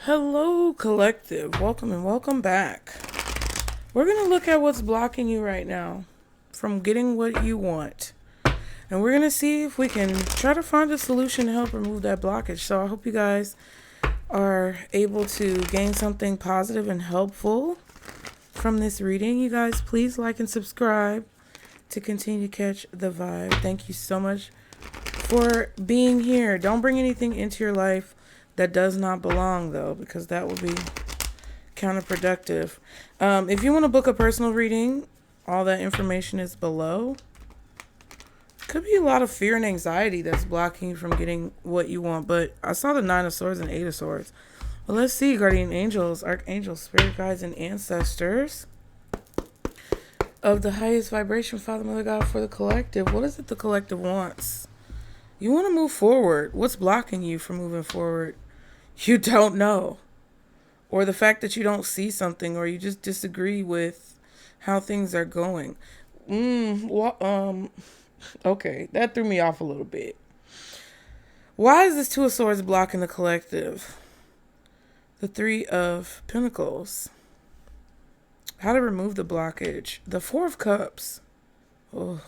Hello, collective. Welcome and welcome back. We're going to look at what's blocking you right now from getting what you want. And we're going to see if we can try to find a solution to help remove that blockage. So I hope you guys are able to gain something positive and helpful from this reading. You guys, please like and subscribe to continue to catch the vibe. Thank you so much for being here. Don't bring anything into your life that does not belong, though, because that would be counterproductive. If you want to book a personal reading, all that information is below. Could be a lot of fear and anxiety that's blocking you from getting what you want, but I saw the 9 of Swords and 8 of Swords. Well, let's see, guardian angels, archangels, spirit guides, and ancestors of the highest vibration, Father, Mother, God, for the collective. What is it the collective wants? You want to move forward. What's blocking you from moving forward? You don't know. Or the fact that you don't see something, or you just disagree with how things are going. Okay, that threw me off a little bit. Why is this 2 of Swords blocking the collective? The 3 of Pentacles. How to remove the blockage. The 4 of Cups. Oh.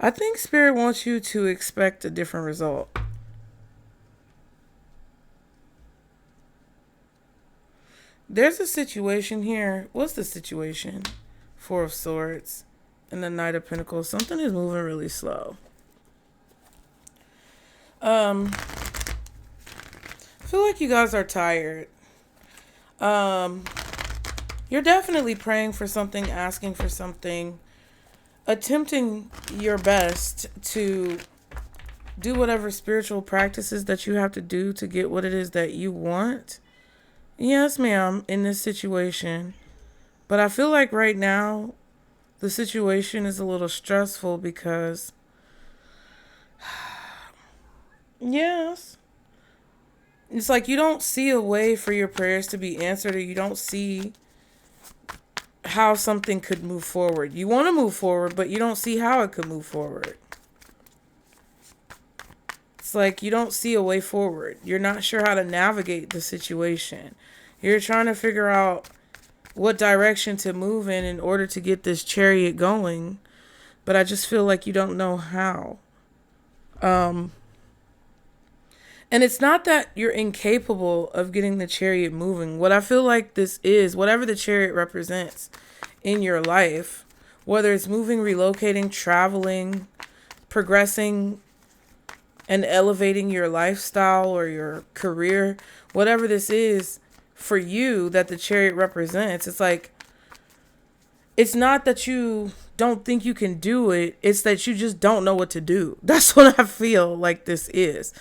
I think Spirit wants you to expect a different result. There's a situation here. What's the situation? 4 of Swords and the Knight of Pentacles. Something is moving really slow. I feel like you guys are tired. You're definitely praying for something, asking for something, attempting your best to do whatever spiritual practices that you have to do to get what it is that you want. Yes, ma'am, in this situation. But I feel like right now, the situation is a little stressful because, yes, it's like you don't see a way for your prayers to be answered, or you don't see how something could move forward. You want to move forward, but you don't see how it could move forward. It's like you don't see a way forward. You're not sure how to navigate the situation. You're trying to figure out what direction to move in order to get this chariot going, but I just feel like you don't know how. And it's not that you're incapable of getting the chariot moving. What I feel like this is, whatever the chariot represents in your life, whether it's moving, relocating, traveling, progressing, and elevating your lifestyle or your career, whatever this is for you that the chariot represents, it's like, it's not that you don't think you can do it. It's that you just don't know what to do. That's what I feel like this is.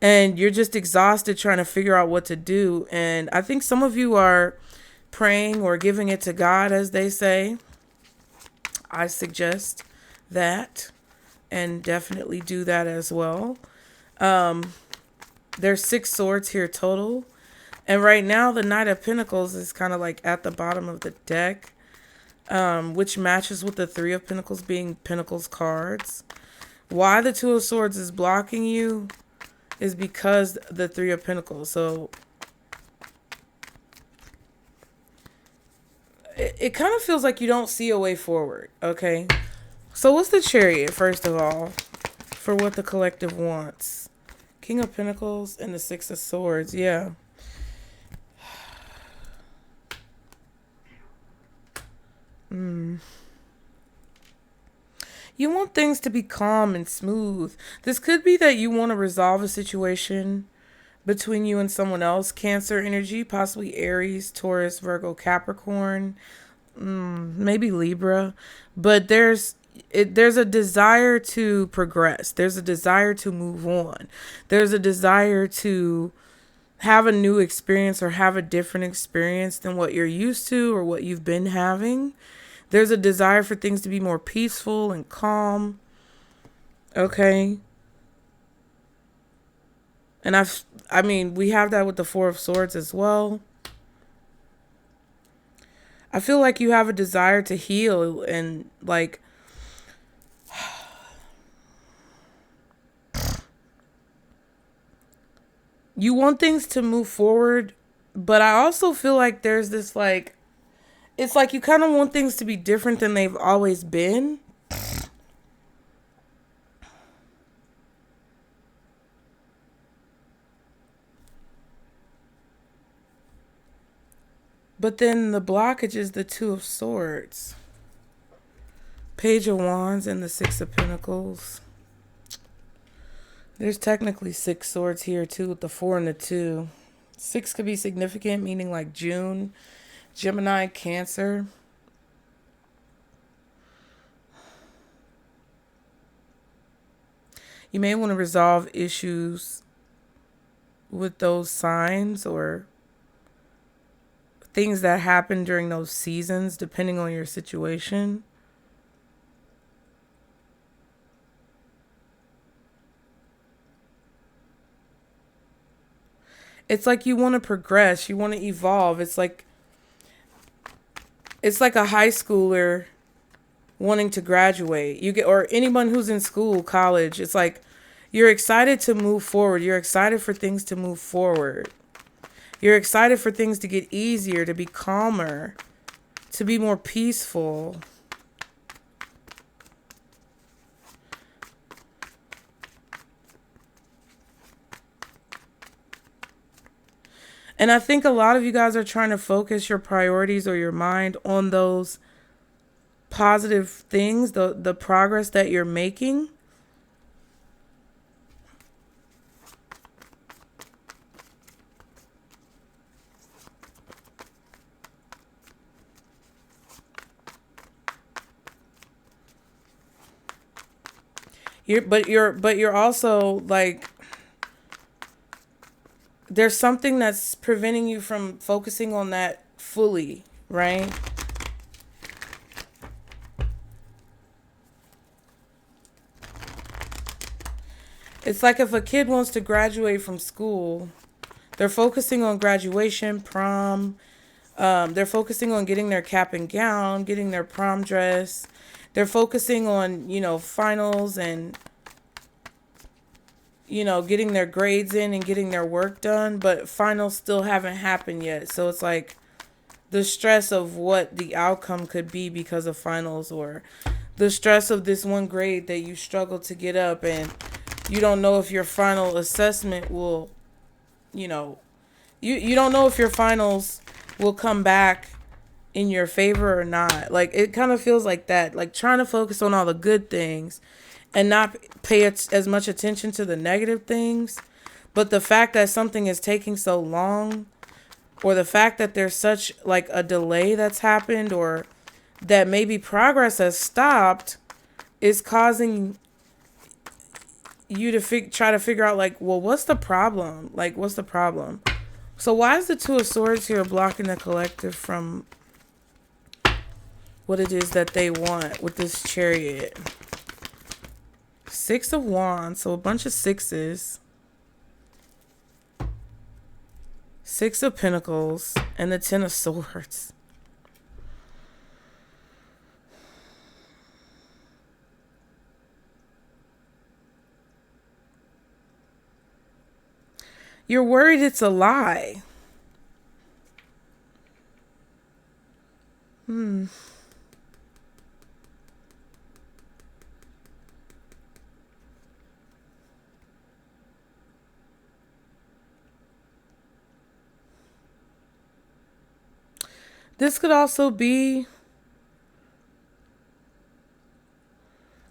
And you're just exhausted trying to figure out what to do. And I think some of you are praying or giving it to God, as they say. I suggest that, and definitely do that as well. There's 6 swords here total. And right now, the Knight of Pentacles is kind of like at the bottom of the deck, which matches with the 3 of Pentacles being Pentacles cards. Why the 2 of Swords is blocking you is because the 3 of Pentacles. So it kind of feels like you don't see a way forward. Okay. So what's the Chariot, first of all, for what the collective wants? King of Pentacles and the 6 of Swords. Yeah. You want things to be calm and smooth. This could be that you want to resolve a situation between you and someone else. Cancer energy, possibly Aries, Taurus, Virgo, Capricorn, maybe Libra. But there's a desire to progress. There's a desire to move on. There's a desire to have a new experience or have a different experience than what you're used to or what you've been having. There's a desire for things to be more peaceful and calm. Okay. And we have that with the 4 of Swords as well. I feel like you have a desire to heal and like You want things to move forward, but I also feel like there's this like, it's like you kind of want things to be different than they've always been. But then the blockage is the Two of Swords, Page of Wands, and the Six of Pentacles. There's technically 6 swords here too, with the 4 and the 2. 6 could be significant, meaning like June, Gemini, Cancer. You may want to resolve issues with those signs or things that happen during those seasons, depending on your situation. It's like you want to progress, you want to evolve. It's like a high schooler wanting to graduate. Or anyone who's in school, college. It's like you're excited to move forward. You're excited for things to move forward. You're excited for things to get easier, to be calmer, to be more peaceful. And I think a lot of you guys are trying to focus your priorities or your mind on those positive things, the progress that you're making. But you're also like, there's something that's preventing you from focusing on that fully, right? It's like if a kid wants to graduate from school, they're focusing on graduation, prom. They're focusing on getting their cap and gown, getting their prom dress. They're focusing on, finals and, getting their grades in and getting their work done. But finals still haven't happened yet. So it's like the stress of what the outcome could be because of finals, or the stress of this one grade that you struggled to get up, and you don't know if your final assessment will, you don't know if your finals will come back in your favor or not. Like, it kind of feels like that, like trying to focus on all the good things and not pay as much attention to the negative things. But the fact that something is taking so long, or the fact that there's such like a delay that's happened, or that maybe progress has stopped, is causing you to try to figure out like, well, what's the problem? Like, what's the problem? So why is the Two of Swords here blocking the collective from what it is that they want with this Chariot? 6 of Wands, so a bunch of sixes. 6 of Pentacles and the 10 of Swords. You're worried it's a lie. This could also be,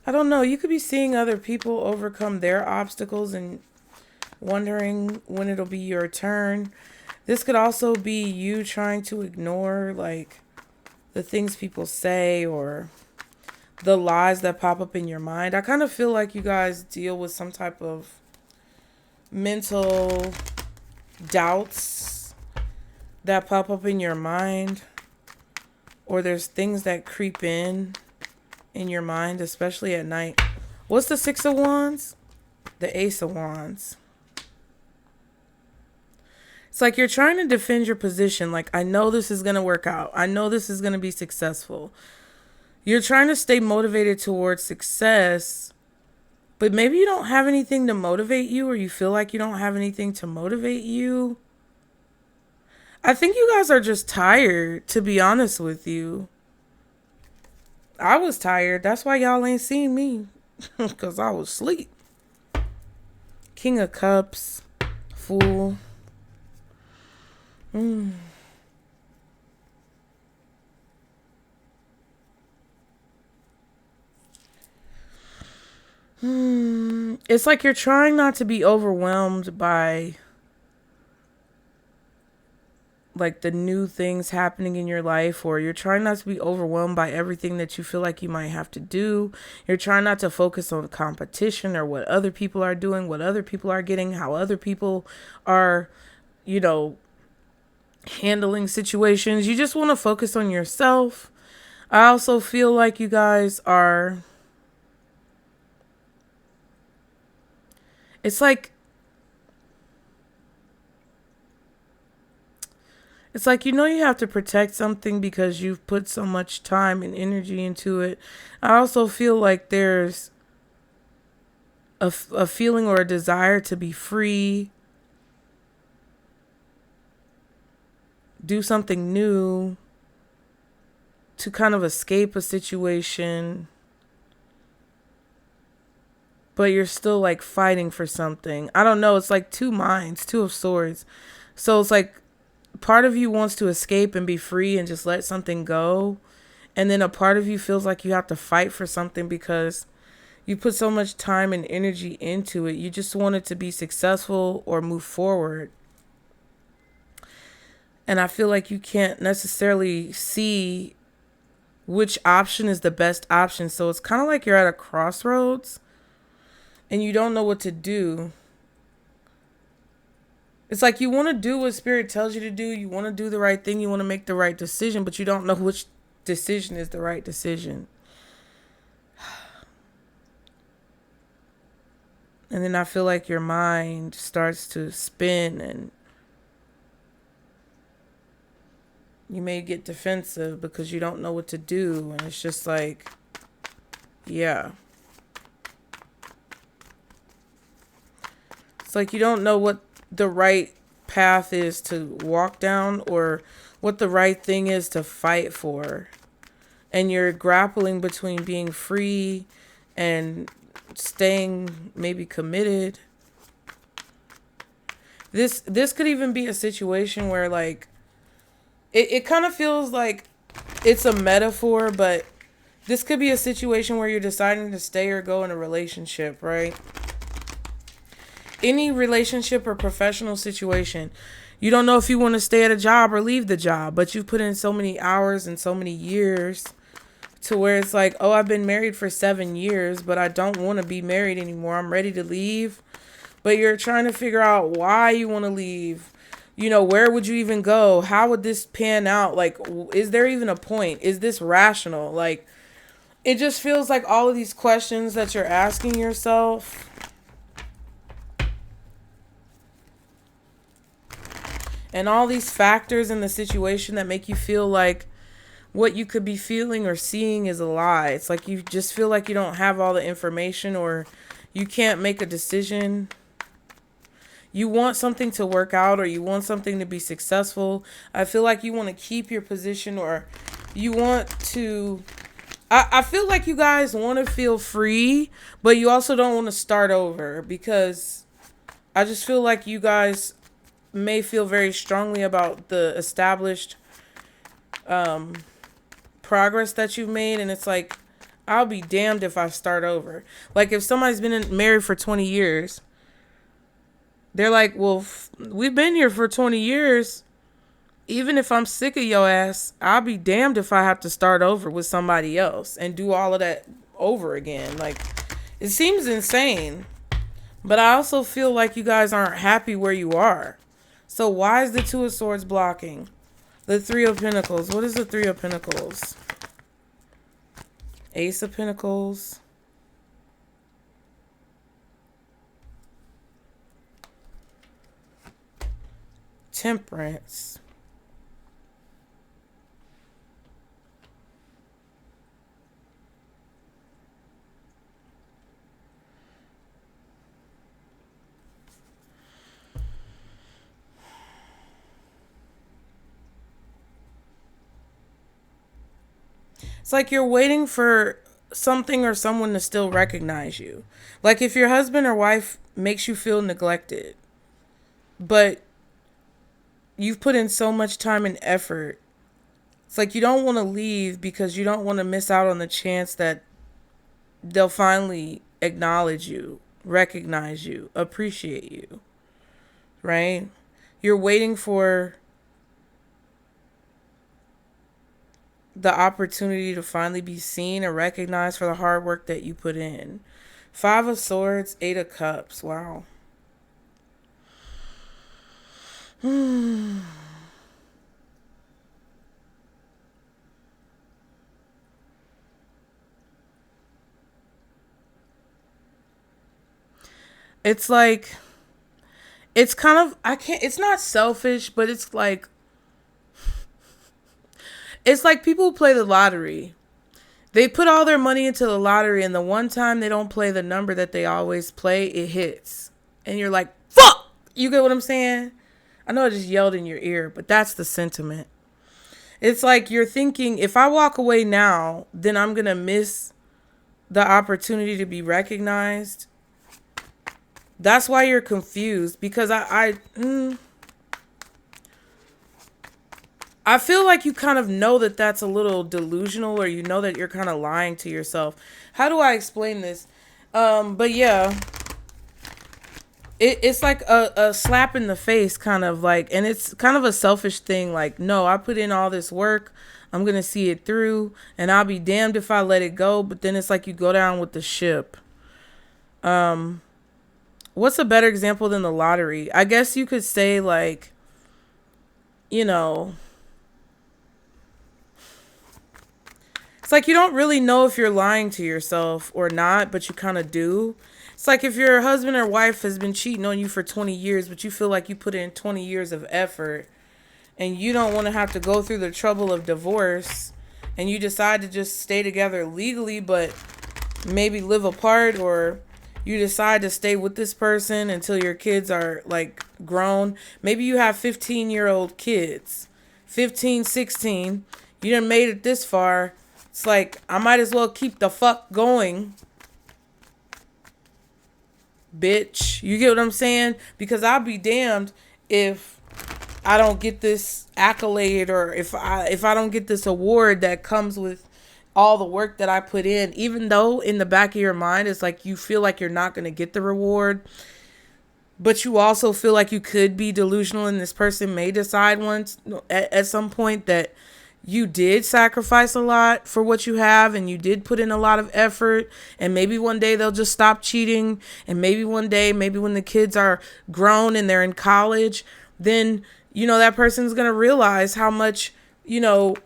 I don't know, you could be seeing other people overcome their obstacles and wondering when it'll be your turn. This could also be you trying to ignore like the things people say or the lies that pop up in your mind. I kind of feel like you guys deal with some type of mental doubts that pop up in your mind, or there's things that creep in your mind, especially at night. What's the 6 of Wands? The Ace of Wands. It's like you're trying to defend your position. Like, I know this is going to work out. I know this is going to be successful. You're trying to stay motivated towards success, But maybe you don't have anything to motivate you, or you feel like you don't have anything to motivate you. I think you guys are just tired, to be honest with you. I was tired. That's why y'all ain't seen me. Because I was asleep. King of Cups. Fool. It's like you're trying not to be overwhelmed by like the new things happening in your life, or you're trying not to be overwhelmed by everything that you feel like you might have to do. You're trying not to focus on competition or what other people are doing, what other people are getting, how other people are, you know, handling situations. You just want to focus on yourself. I also feel like you guys are, it's like you know you have to protect something because you've put so much time and energy into it. I also feel like there's a feeling or a desire to be free, do something new, to kind of escape a situation, but you're still like fighting for something. I don't know. It's like two minds, two of swords. So it's like part of you wants to escape and be free and just let something go. And then a part of you feels like you have to fight for something because you put so much time and energy into it. You just want it to be successful or move forward. And I feel like you can't necessarily see which option is the best option. So it's kind of like you're at a crossroads and you don't know what to do. It's like you want to do what Spirit tells you to do. You want to do the right thing. You want to make the right decision, but you don't know which decision is the right decision. And then I feel like your mind starts to spin and you may get defensive because you don't know what to do. And it's just like, yeah. It's like you don't know what the right path is to walk down or what the right thing is to fight for. And you're grappling between being free and staying maybe committed. This could even be a situation where like it kind of feels like it's a metaphor, but this could be a situation where you're deciding to stay or go in a relationship, right? Any relationship or professional situation. You don't know if you want to stay at a job or leave the job, but you've put in so many hours and so many years to where it's like, oh, I've been married for 7 years, but I don't want to be married anymore. I'm ready to leave. But you're trying to figure out why you want to leave. You know, where would you even go? How would this pan out? Like, is there even a point? Is this rational? Like, it just feels like all of these questions that you're asking yourself. And all these factors in the situation that make you feel like what you could be feeling or seeing is a lie. It's like you just feel like you don't have all the information or you can't make a decision. You want something to work out or you want something to be successful. I feel like you want to keep your position or you want to... I feel like you guys want to feel free, but you also don't want to start over because I just feel like you guys may feel very strongly about the established progress that you've made, and it's like, I'll be damned if I start over. Like if somebody's been married for 20 years, they're like, well, we've been here for 20 years. Even if I'm sick of your ass, I'll be damned if I have to start over with somebody else and do all of that over again. Like, it seems insane, but I also feel like you guys aren't happy where you are. So why is the Two of Swords blocking? The Three of Pentacles. What is the Three of Pentacles? Ace of Pentacles. Temperance. It's like you're waiting for something or someone to still recognize you. Like if your husband or wife makes you feel neglected, but you've put in so much time and effort, it's like you don't want to leave because you don't want to miss out on the chance that they'll finally acknowledge you, recognize you, appreciate you, right? You're waiting for the opportunity to finally be seen and recognized for the hard work that you put in. 5 of Swords, 8 of Cups. Wow. It's like, it's kind of, it's not selfish, but it's like people who play the lottery. They put all their money into the lottery, and the one time they don't play the number that they always play, it hits. And you're like, fuck! You get what I'm saying? I know I just yelled in your ear, but that's the sentiment. It's like you're thinking, if I walk away now, then I'm going to miss the opportunity to be recognized. That's why you're confused, because I feel like you kind of know that that's a little delusional, or you know that you're kind of lying to yourself. How do I explain this? But yeah, it's like a slap in the face, kind of like, and it's kind of a selfish thing. Like, no, I put in all this work. I'm going to see it through, and I'll be damned if I let it go. But then it's like you go down with the ship. What's a better example than the lottery? I guess you could say, like, you know, it's like you don't really know if you're lying to yourself or not, but you kind of do. It's like if your husband or wife has been cheating on you for 20 years, but you feel like you put in 20 years of effort and you don't want to have to go through the trouble of divorce, and you decide to just stay together legally, but maybe live apart, or you decide to stay with this person until your kids are like grown. Maybe you have 15-year-old kids, 15, 16. You done made it this far. It's like, I might as well keep the fuck going, bitch. You get what I'm saying? Because I'll be damned if I don't get this accolade, or if I don't get this award that comes with all the work that I put in, even though in the back of your mind, it's like you feel like you're not going to get the reward, but you also feel like you could be delusional, and this person may decide once at some point that you did sacrifice a lot for what you have, and you did put in a lot of effort, and maybe one day they'll just stop cheating, and maybe one day, maybe when the kids are grown and they're in college, then, you know, that person's going to realize how much, you know,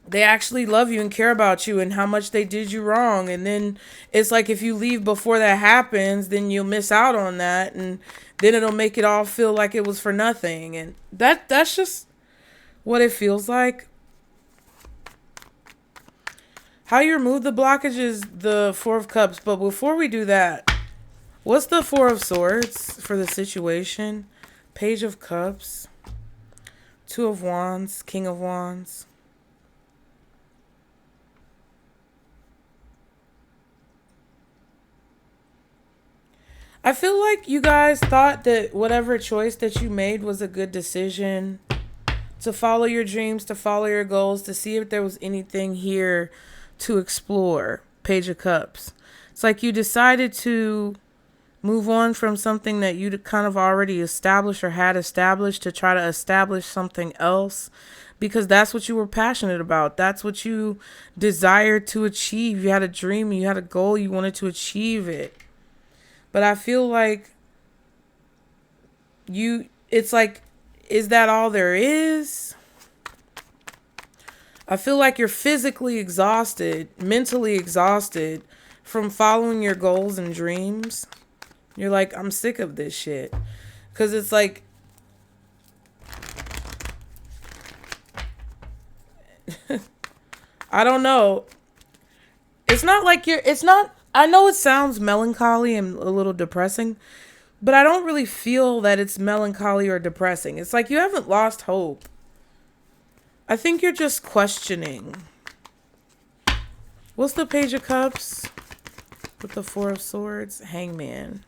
they actually love you and care about you, and how much they did you wrong. And then it's like, if you leave before that happens, then you'll miss out on that, and then it'll make it all feel like it was for nothing. And that's just what it feels like. How you remove the blockage is the 4 of Cups. But before we do that, what's the 4 of Swords for the situation? Page of Cups, 2 of Wands, King of Wands. I feel like you guys thought that whatever choice that you made was a good decision, to follow your dreams, to follow your goals, to see if there was anything here to explore. Page of Cups. It's like you decided to move on from something that you kind of already established or had established, to try to establish something else, because that's what you were passionate about. That's what you desired to achieve. You had a dream, you had a goal, you wanted to achieve it. But I feel like it's like, is that all there is? I feel like you're physically exhausted, mentally exhausted from following your goals and dreams. You're like, I'm sick of this shit. Because it's like, I don't know. It's not like I know it sounds melancholy and a little depressing, but I don't really feel that it's melancholy or depressing. It's like you haven't lost hope. I think you're just questioning. What's the Page of Cups with the Four of Swords? Hangman.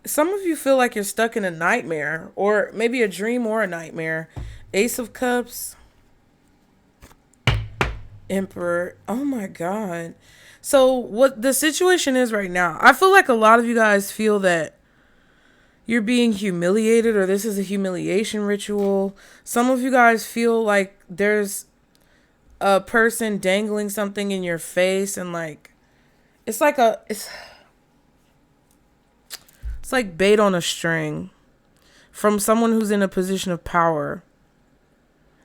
Some of you feel like you're stuck in a nightmare, or maybe a dream or a nightmare. Ace of Cups. Emperor. Oh my God. So what the situation is right now, I feel like a lot of you guys feel that you're being humiliated, or this is a humiliation ritual. Some of you guys feel like there's a person dangling something in your face, and like it's like bait on a string from someone who's in a position of power.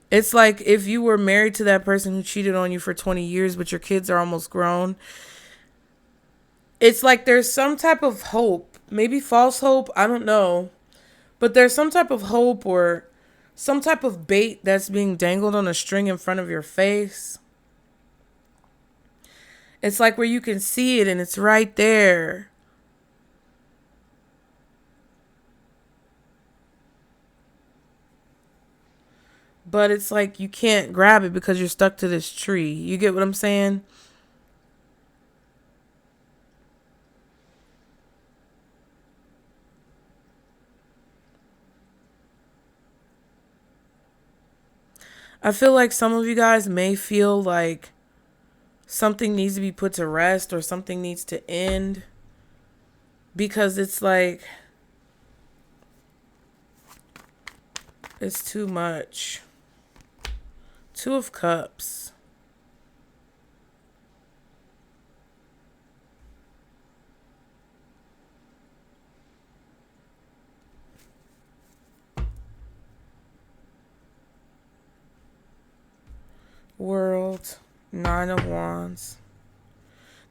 It's like if you were married to that person who cheated on you for 20 years, but your kids are almost grown. It's like there's some type of hope, maybe false hope, I don't know. But there's some type of hope or some type of bait that's being dangled on a string in front of your face. It's like where you can see it and it's right there. But it's like you can't grab it because you're stuck to this tree. You get what I'm saying? I feel like some of you guys may feel like something needs to be put to rest or something needs to end. Because it's like it's too much. Two of Cups. World. Nine of Wands.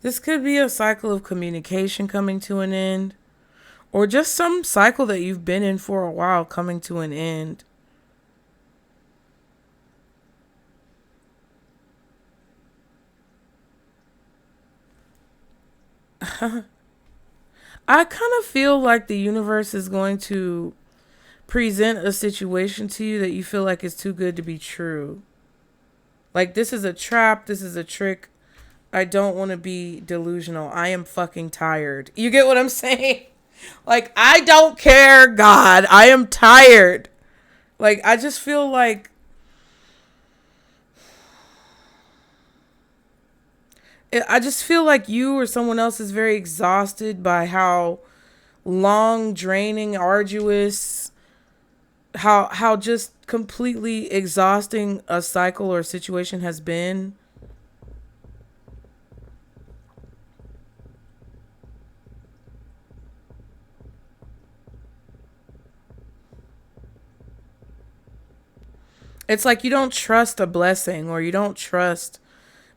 This could be a cycle of communication coming to an end, or just some cycle that you've been in for a while coming to an end. I kind of feel like the universe is going to present a situation to you that you feel like is too good to be true. Like, this is a trap. This is a trick. I don't want to be delusional. I am fucking tired. You get what I'm saying? Like, I don't care, God. I am tired. Like, I just feel like you or someone else is very exhausted by how long, draining, arduous, how just completely exhausting a cycle or a situation has been. It's like you don't trust a blessing, or you don't trust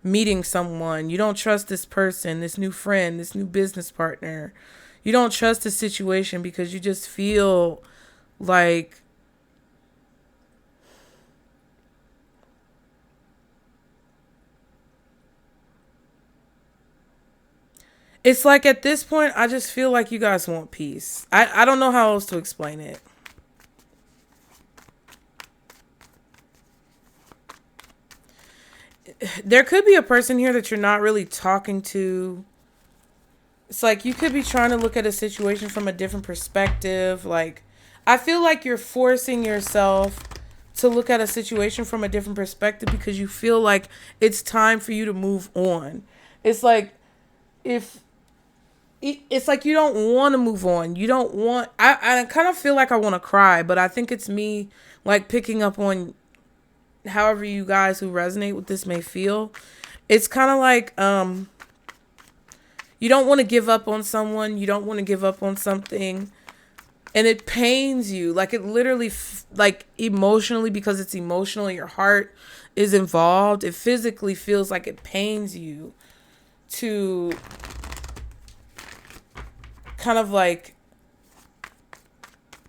meeting someone. You don't trust this person, this new friend, this new business partner. You don't trust the situation because you just feel like it's like at this point, I just feel like you guys want peace. I don't know how else to explain it. There could be a person here that you're not really talking to. It's like you could be trying to look at a situation from a different perspective. Like, I feel like you're forcing yourself to look at a situation from a different perspective because you feel like it's time for you to move on. It's like it's like you don't want to move on. You don't want... I kind of feel like I want to cry, but I think it's me like picking up on however you guys who resonate with this may feel. It's kind of like you don't want to give up on someone. You don't want to give up on something. And it pains you. Like, it literally, like, emotionally, because it's emotional, your heart is involved. It physically feels like it pains you to kind of like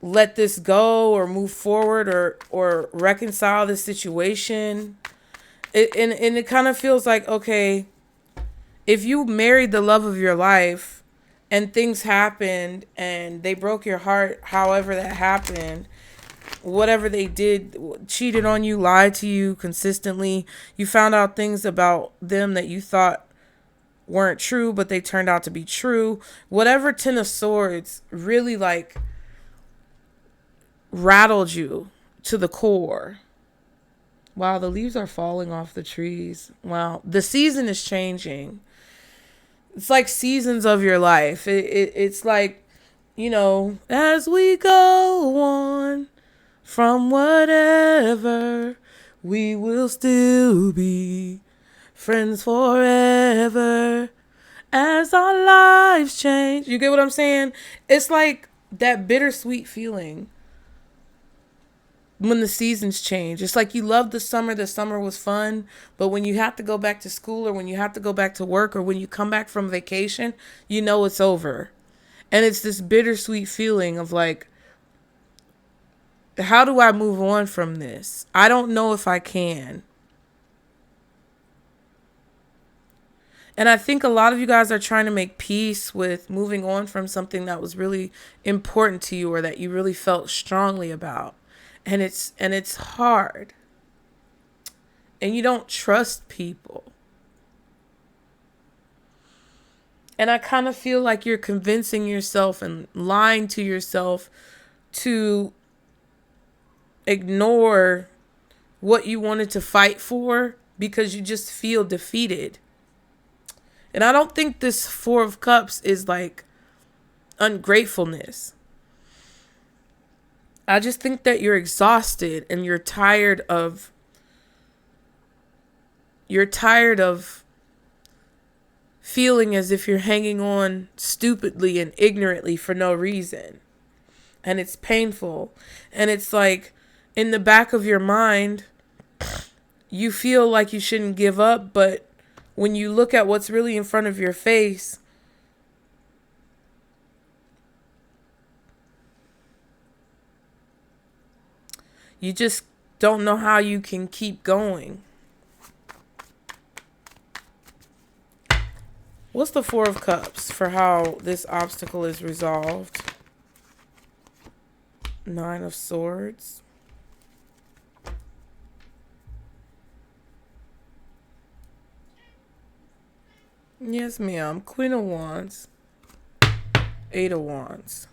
let this go or move forward or reconcile the situation. And it kind of feels like, okay, if you married the love of your life and things happened and they broke your heart, however that happened, whatever they did, cheated on you, lied to you consistently. You found out things about them that you thought weren't true, but they turned out to be true. Whatever Ten of Swords really like rattled you to the core. Wow, the leaves are falling off the trees. Wow, the season is changing. It's like seasons of your life. It's like, you know, as we go on from whatever, we will still be friends forever as our lives change. You get what I'm saying? It's like that bittersweet feeling when the seasons change. It's like you love the summer was fun, but when you have to go back to school or when you have to go back to work or when you come back from vacation, you know it's over. And it's this bittersweet feeling of like, how do I move on from this? I don't know if I can. And I think a lot of you guys are trying to make peace with moving on from something that was really important to you or that you really felt strongly about. And it's hard. And you don't trust people. And I kind of feel like you're convincing yourself and lying to yourself to ignore what you wanted to fight for because you just feel defeated. And I don't think this Four of Cups is like ungratefulness. I just think that you're exhausted and you're tired of feeling as if you're hanging on stupidly and ignorantly for no reason. And it's painful. And it's like in the back of your mind, you feel like you shouldn't give up, but when you look at what's really in front of your face, you just don't know how you can keep going. What's the Four of Cups for how this obstacle is resolved? Nine of Swords. Yes, ma'am. Queen of Wands. Eight of Wands.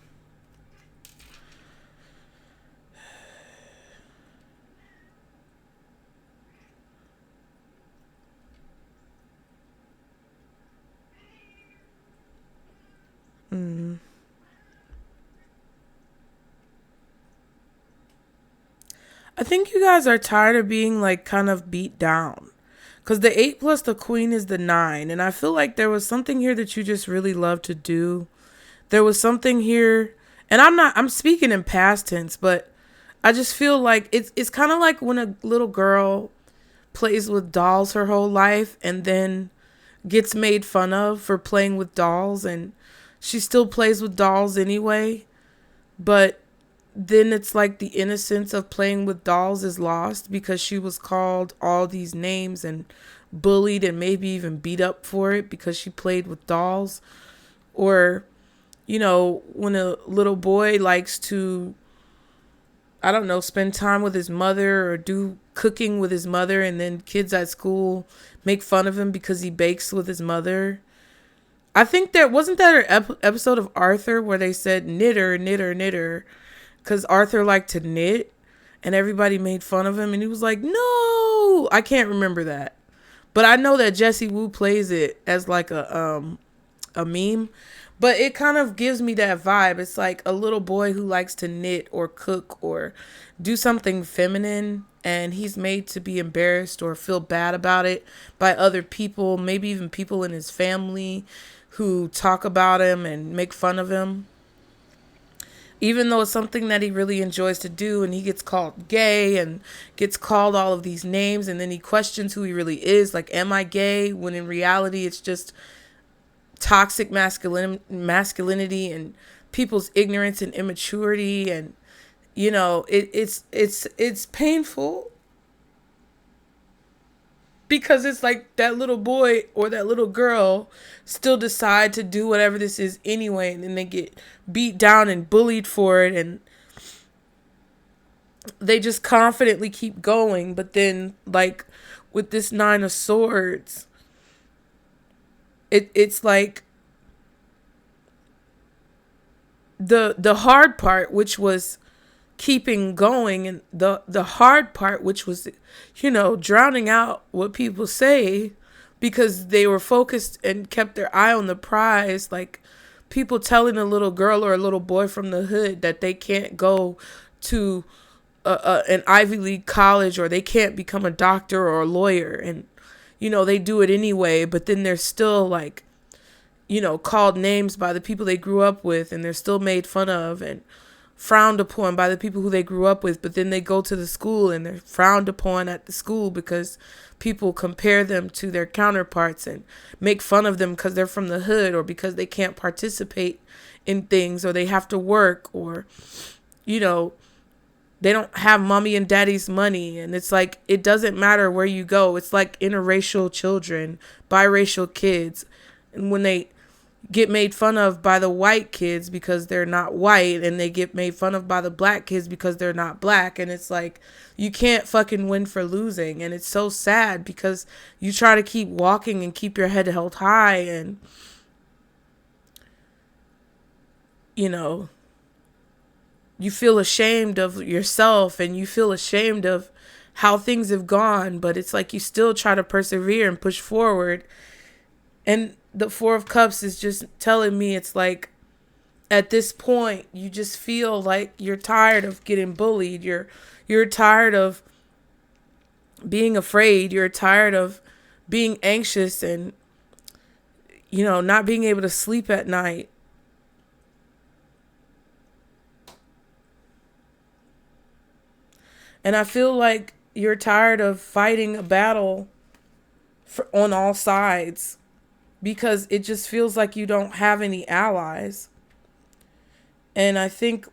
I think you guys are tired of being like kind of beat down. Because the 8 plus the Queen is the 9. And I feel like there was something here that you just really love to do. There was something here. And I'm speaking in past tense, but I just feel like it's kind of like when a little girl plays with dolls her whole life and then gets made fun of for playing with dolls. And she still plays with dolls anyway. But then it's like the innocence of playing with dolls is lost because she was called all these names and bullied and maybe even beat up for it because she played with dolls. Or, you know, when a little boy likes to, I don't know, spend time with his mother or do cooking with his mother, and then kids at school make fun of him because he bakes with his mother. I think wasn't that an episode of Arthur where they said knitter, knitter, knitter, because Arthur liked to knit and everybody made fun of him and he was like, no, I can't remember that. But I know that Jessie Wu plays it as like a meme, but it kind of gives me that vibe. It's like a little boy who likes to knit or cook or do something feminine, and he's made to be embarrassed or feel bad about it by other people, maybe even people in his family who talk about him and make fun of him. Even though it's something that he really enjoys to do, and he gets called gay and gets called all of these names, and then he questions who he really is. Like, am I gay? When in reality, it's just toxic masculinity and people's ignorance and immaturity. And, you know, it's painful because it's like that little boy or that little girl still decide to do whatever this is anyway, and then they get beat down and bullied for it. And they just confidently keep going. But then, like, with this Nine of Swords, it's like the hard part, which was keeping going, and the hard part, which was, drowning out what people say, because they were focused and kept their eye on the prize. Like, people telling a little girl or a little boy from the hood that they can't go to an Ivy League college, or they can't become a doctor or a lawyer, and they do it anyway. But then they're still, like, called names by the people they grew up with, and they're still made fun of and frowned upon by the people who they grew up with. But then they go to the school and they're frowned upon at the school because people compare them to their counterparts and make fun of them because they're from the hood, or because they can't participate in things, or they have to work, or they don't have mommy and daddy's money. And it's like, it doesn't matter where you go. It's like interracial children, biracial kids, and when they get made fun of by the white kids because they're not white, and they get made fun of by the black kids because they're not black. And it's like, you can't fucking win for losing. And it's so sad because you try to keep walking and keep your head held high, and you feel ashamed of yourself, and you feel ashamed of how things have gone, but it's like you still try to persevere and push forward. And the Four of Cups is just telling me, it's like, at this point, you just feel like you're tired of getting bullied. You're tired of being afraid. You're tired of being anxious and, not being able to sleep at night. And I feel like you're tired of fighting a battle on all sides, because it just feels like you don't have any allies. And I think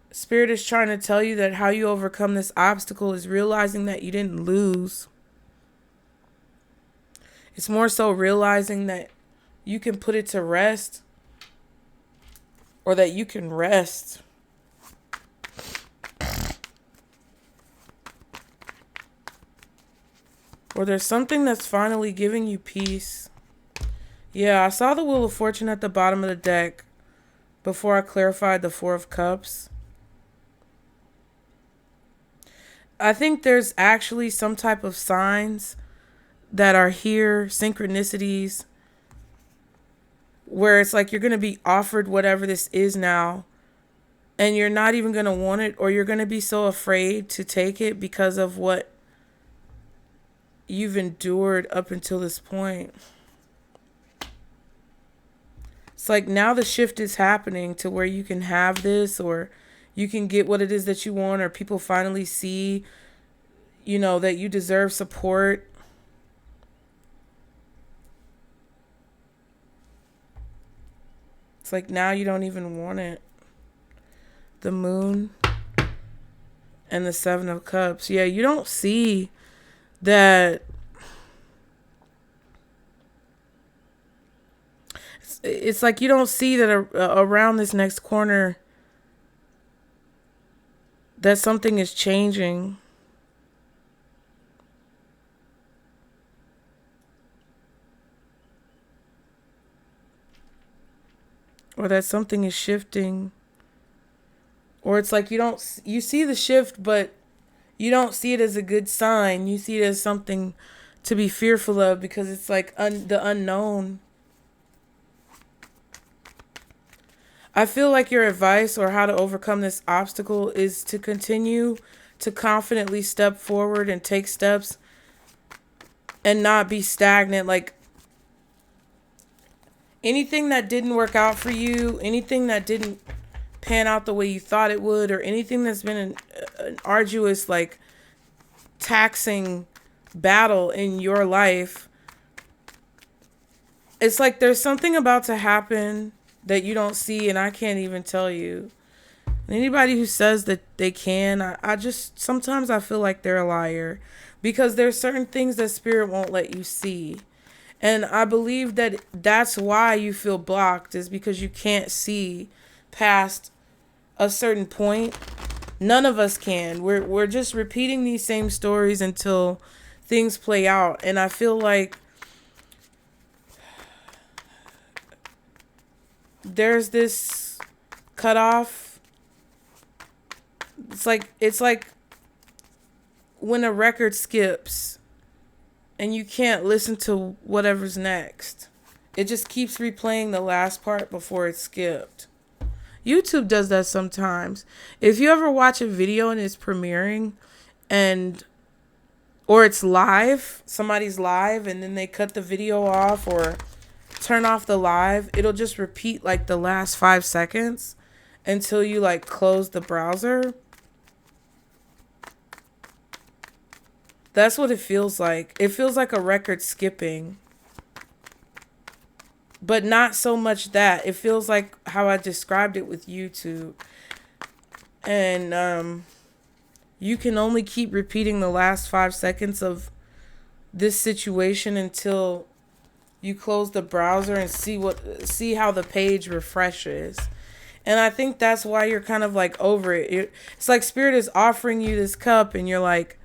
Spirit is trying to tell you that how you overcome this obstacle is realizing that you didn't lose. It's more so realizing that you can put it to rest, or that you can rest. Or there's something that's finally giving you peace. Yeah, I saw the Wheel of Fortune at the bottom of the deck before I clarified the Four of Cups. I think there's actually some type of signs that are here, synchronicities, where it's like you're going to be offered whatever this is now, and you're not even going to want it, or you're going to be so afraid to take it because of what you've endured up until this point. It's like now the shift is happening to where you can have this, or you can get what it is that you want, or people finally see, that you deserve support. It's like now you don't even want it. The Moon and the Seven of Cups. Yeah, you don't see that it's like you don't see that around this next corner that something is changing. Or that something is shifting. Or it's like you see the shift, but you don't see it as a good sign. You see it as something to be fearful of, because it's like the unknown. I feel like your advice, or how to overcome this obstacle, is to continue to confidently step forward and take steps and not be stagnant. Like, anything that didn't work out for you, anything that didn't pan out the way you thought it would, or anything that's been an arduous, like, taxing battle in your life, it's like there's something about to happen that you don't see, and I can't even tell you. Anybody who says that they can, I just, sometimes I feel like they're a liar, because there's certain things that Spirit won't let you see. And I believe that that's why you feel blocked, is because you can't see past a certain point. None of us can. We're just repeating these same stories until things play out. And I feel like there's this cutoff. It's like when a record skips and you can't listen to whatever's next. It just keeps replaying the last part before it skipped. YouTube does that sometimes. If you ever watch a video and it's premiering or it's live, somebody's live and then they cut the video off or turn off the live, it'll just repeat like the last 5 seconds until you like close the browser. That's what it feels like. It feels like a record skipping. But not so much that. It feels like how I described it with YouTube. And you can only keep repeating the last 5 seconds of this situation until you close the browser and see how the page refreshes. And I think that's why you're kind of like over it. It's like Spirit is offering you this cup and you're like,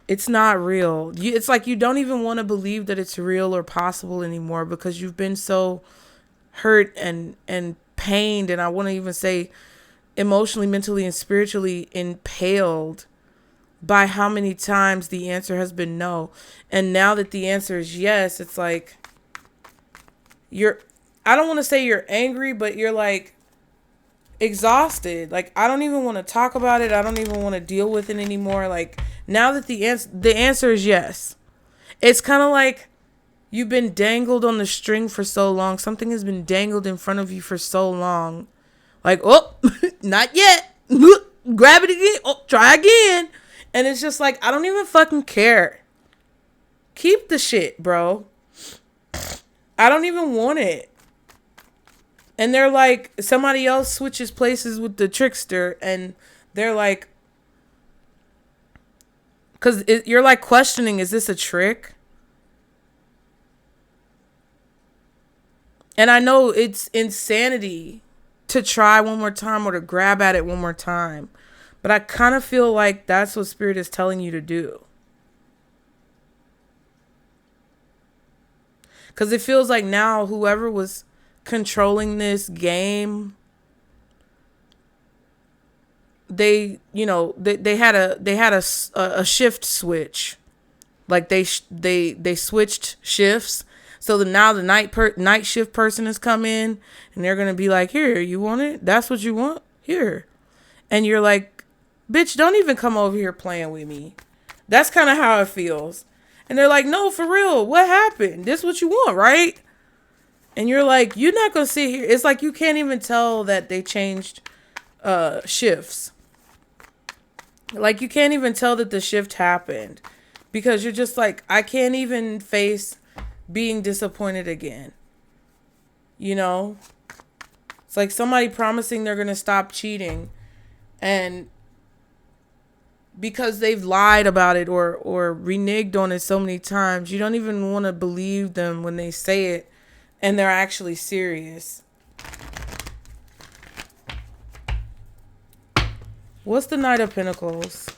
it's not real. It's like you don't even want to believe that it's real or possible anymore because you've been so hurt and pained, and I want to even say emotionally, mentally, and spiritually impaled by how many times the answer has been no. And now that the answer is yes, it's like I don't want to say you're angry, but you're like exhausted. Like, I don't even want to talk about it. I don't even want to deal with it anymore. Like, now that the answer is yes, it's kind of like you've been dangled on the string for so long. Something has been dangled in front of you for so long. Like, oh, not yet. Grab it again. Oh, try again. And it's just like, I don't even fucking care. Keep the shit, bro. I don't even want it. And they're like, somebody else switches places with the trickster, and they're like, because you're like questioning, is this a trick? And I know it's insanity to try one more time or to grab at it one more time. But I kind of feel like that's what Spirit is telling you to do. Because it feels like now whoever was controlling this game, they had a shift switch. Like they switched shifts. So now the night shift person has come in and they're going to be like, here, you want it? That's what you want? Here. And you're like, bitch, don't even come over here playing with me. That's kind of how it feels. And they're like, no, for real. What happened? This is what you want, right? And you're like, you're not going to sit here. It's like you can't even tell that they changed shifts. Like, you can't even tell that the shift happened. Because you're just like, I can't even face being disappointed again. You know? It's like somebody promising they're going to stop cheating. And because they've lied about it or reneged on it so many times, you don't even want to believe them when they say it and they're actually serious. What's the Knight of Pentacles?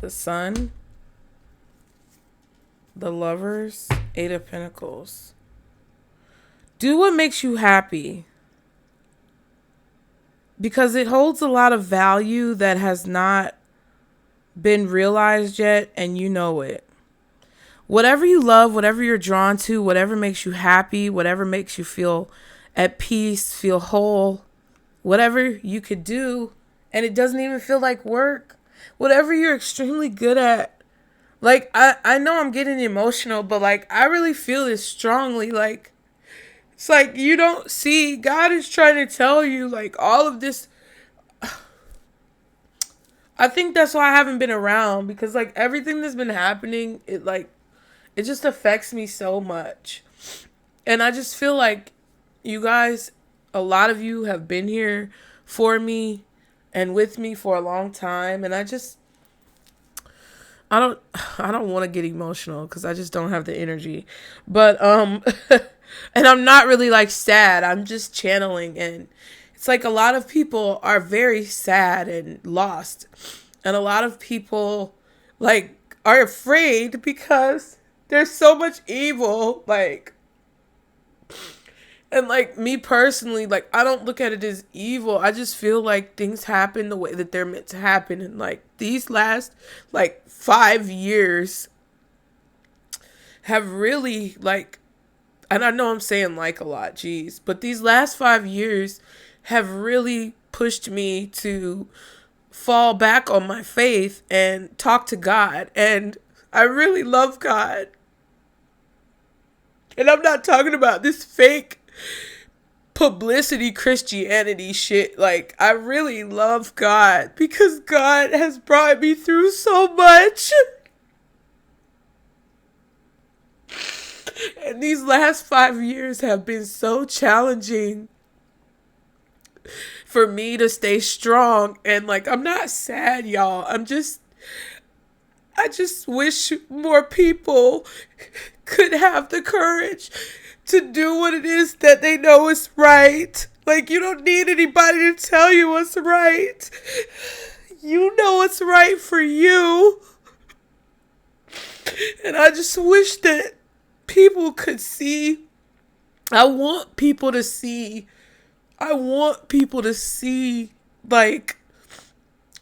The Sun, the Lovers, Eight of Pentacles. Do what makes you happy. Because it holds a lot of value that has not been realized yet, and you know it. Whatever you love, whatever you're drawn to, whatever makes you happy, whatever makes you feel at peace, feel whole, whatever you could do, and it doesn't even feel like work, whatever you're extremely good at. Like, I know I'm getting emotional, but like, I really feel this strongly. Like, it's like you don't see, God is trying to tell you like all of this. I think that's why I haven't been around, because like everything that's been happening, it just affects me so much. And I just feel like you guys, a lot of you have been here for me and with me for a long time. And I don't want to get emotional because I just don't have the energy. But, and I'm not really like sad. I'm just channeling, and it's like a lot of people are very sad and lost. And a lot of people like are afraid because there's so much evil, like, and like me personally, like I don't look at it as evil. I just feel like things happen the way that they're meant to happen. And like these last like 5 years have really like, and I know I'm saying like a lot, geez, but these last 5 years have really pushed me to fall back on my faith and talk to God. And I really love God. And I'm not talking about this fake publicity Christianity shit. Like, I really love God because God has brought me through so much. And these last 5 years have been so challenging for me to stay strong. And like, I'm not sad, y'all. I just wish more people could have the courage to do what it is that they know is right. Like, you don't need anybody to tell you what's right. You know what's right for you. And I just wish that people could see. I want people to see, like,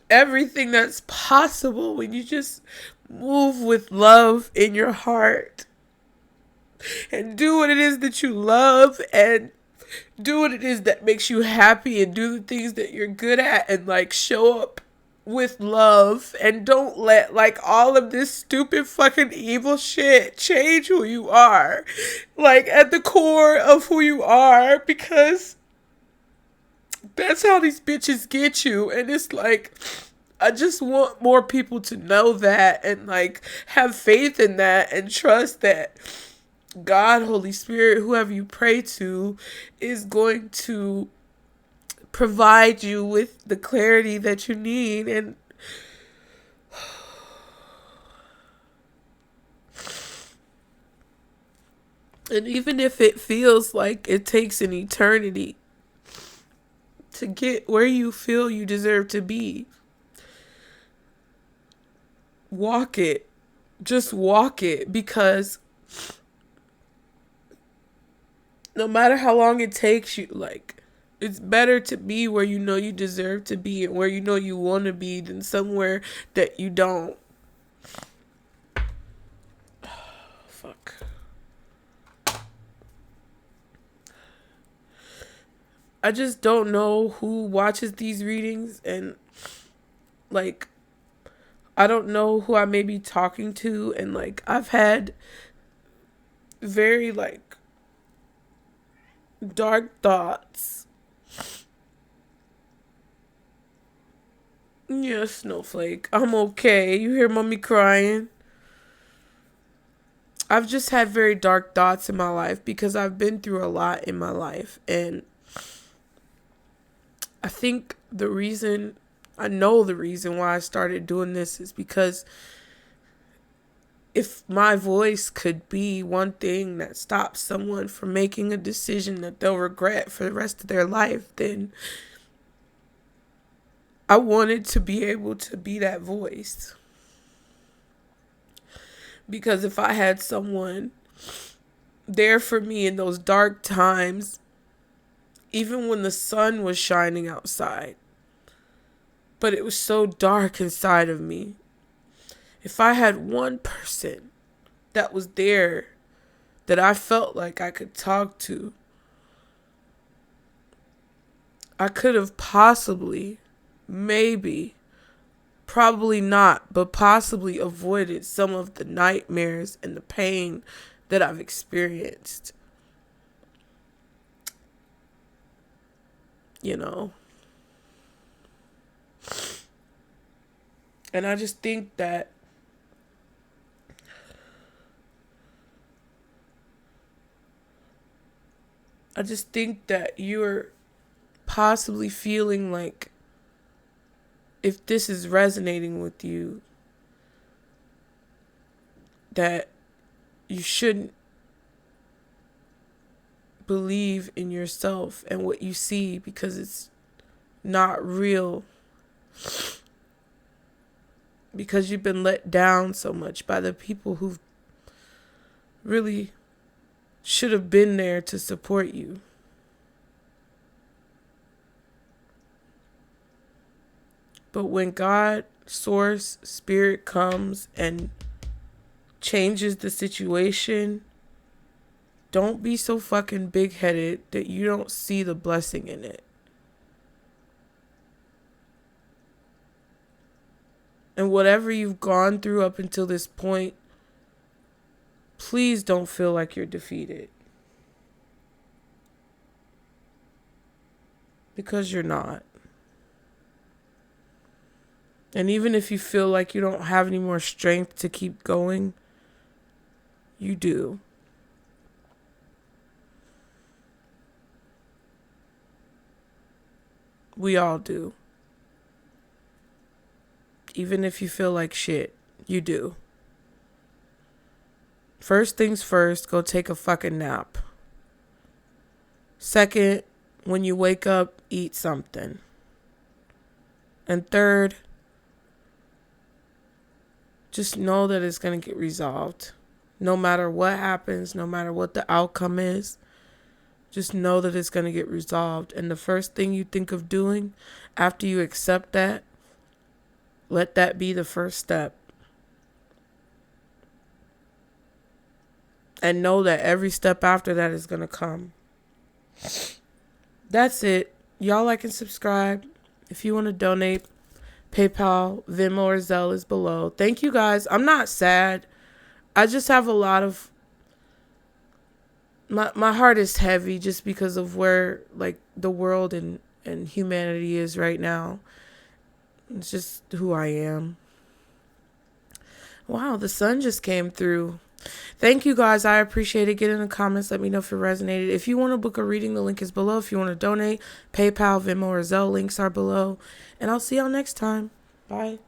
everything that's possible when you just move with love in your heart and do what it is that you love and do what it is that makes you happy and do the things that you're good at and like show up with love and don't let like all of this stupid fucking evil shit change who you are, like at the core of who you are, because that's how these bitches get you. And it's like, I just want more people to know that and like have faith in that and trust that God, Holy Spirit, whoever you pray to, is going to provide you with the clarity that you need. And even if it feels like it takes an eternity to get where you feel you deserve to be, walk it. Just walk it, because no matter how long it takes you, like, it's better to be where you know you deserve to be and where you know you want to be than somewhere that you don't. Fuck. I just don't know who watches these readings, and like, I don't know who I may be talking to, and like, I've had very like dark thoughts. Yeah, Snowflake, I'm okay. You hear mommy crying? I've just had very dark thoughts in my life because I've been through a lot in my life. And I think I know the reason why I started doing this is because if my voice could be one thing that stops someone from making a decision that they'll regret for the rest of their life, then I wanted to be able to be that voice. Because if I had someone there for me in those dark times, even when the sun was shining outside, but it was so dark inside of me, if I had one person that was there that I felt like I could talk to, I could have possibly, maybe, probably not, but possibly avoided some of the nightmares and the pain that I've experienced. You know? And I just think that you're possibly feeling like, if this is resonating with you, that you shouldn't believe in yourself and what you see, because it's not real. Because you've been let down so much by the people who really should have been there to support you. But when God, source, spirit comes and changes the situation, don't be so fucking big-headed that you don't see the blessing in it. And whatever you've gone through up until this point, please don't feel like you're defeated. Because you're not. And even if you feel like you don't have any more strength to keep going, you do. We all do. Even if you feel like shit, you do. First things first, go take a fucking nap. Second, when you wake up, eat something. And third, just know that it's going to get resolved. No matter what happens, no matter what the outcome is, just know that it's going to get resolved. And the first thing you think of doing after you accept that, let that be the first step. And know that every step after that is going to come. That's it. Y'all like and subscribe. If you want to donate, PayPal, Venmo, or Zelle is below. Thank you guys. I'm not sad. I just have a lot of... My heart is heavy just because of where like the world and humanity is right now. It's just who I am. Wow, the sun just came through. Thank you guys. I appreciate it. Get in the comments. Let me know if it resonated. If you want to book a reading, the link is below. If you want to donate, PayPal, Venmo, or Zelle, links are below. And I'll see y'all next time. Bye.